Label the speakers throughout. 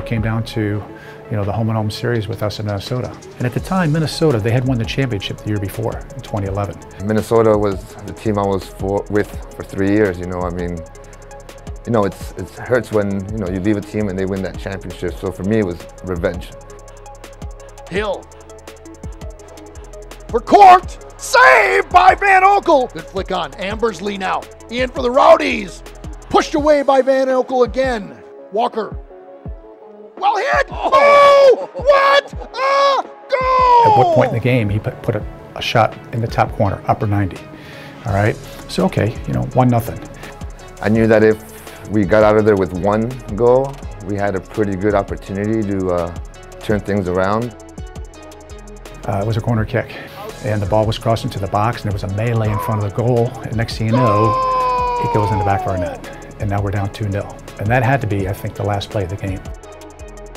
Speaker 1: came down to, the home and home series with us in Minnesota. And at the time, Minnesota, they had won the championship the year before, in 2011.
Speaker 2: Minnesota was the team I was with for 3 years, it hurts when, you leave a team and they win that championship. So for me, it was revenge.
Speaker 3: Hill. For Court, saved by Van Oekel. Good flick on, Ambersley now, in for the Rowdies. Pushed away by Van Oekel again. Walker. Well hit! Oh! What a goal!
Speaker 1: At what point in the game he put a shot in the top corner, upper 90. All right, so okay, 1-0.
Speaker 2: I knew that if we got out of there with one goal, we had a pretty good opportunity to turn things around.
Speaker 1: It was a corner kick, and the ball was crossed into the box, and there was a melee in front of the goal, and next thing you know, it goes in the back of our net, and now we're down 2-0. And that had to be, I think, the last play of the game.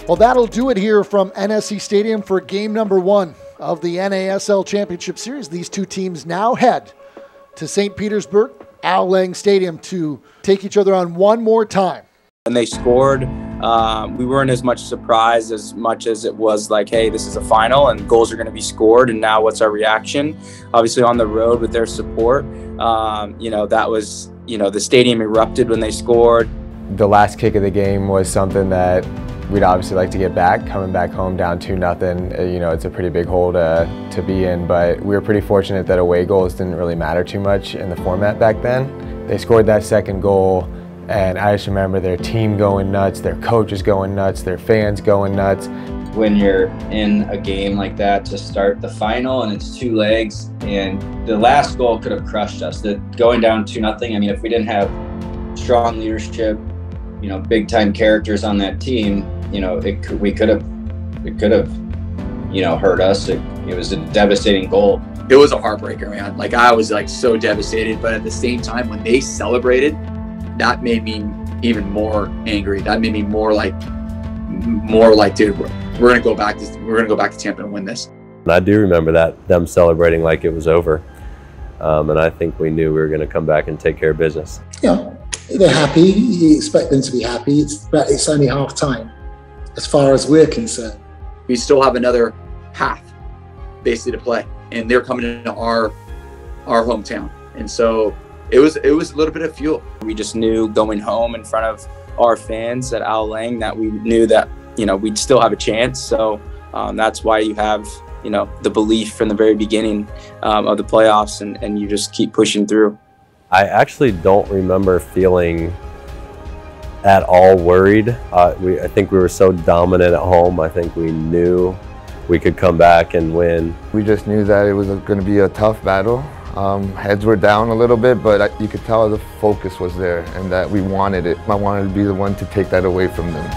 Speaker 3: Well, that'll do it here from NSC Stadium for game number 1 of the NASL Championship Series. These two teams now head to St. Petersburg, Al Lang Stadium, to take each other on one more time.
Speaker 4: When they scored, we weren't as much surprised as much as it was like, hey, this is a final and goals are going to be scored, and now what's our reaction? Obviously on the road with their support, that was, the stadium erupted when they scored.
Speaker 5: The last kick of the game was something that we'd obviously like to get back. Coming back home down 2-0, it's a pretty big hole to be in, but we were pretty fortunate that away goals didn't really matter too much in the format back then. They scored that second goal, and I just remember their team going nuts, their coaches going nuts, their fans going nuts.
Speaker 6: When you're in a game like that to start the final and it's 2 legs, and the last goal could have crushed us. Going down 2-0, if we didn't have strong leadership, big time characters on that team, it could have hurt us. It was a devastating goal.
Speaker 7: It was a heartbreaker, man. I was so devastated, but at the same time, when they celebrated, that made me even more angry. That made me more like, dude, we're gonna go back to Tampa and win this.
Speaker 8: I do remember them celebrating like it was over, and I think we knew we were going to come back and take care of business.
Speaker 9: They're happy. You expect them to be happy. It's only half time, as far as we're concerned.
Speaker 7: We still have another half, basically, to play, and they're coming into our hometown, and so it was a little bit of fuel.
Speaker 4: We just knew going home in front of our fans at Al Lang that we knew that we'd still have a chance. So that's why you have the belief from the very beginning of the playoffs, and you just keep pushing through.
Speaker 8: I actually don't remember feeling at all worried. I think we were so dominant at home. I think we knew we could come back and win.
Speaker 2: We just knew that it was going to be a tough battle. Heads were down a little bit, but you could tell the focus was there and that we wanted it. I wanted to be the one to take that away from them.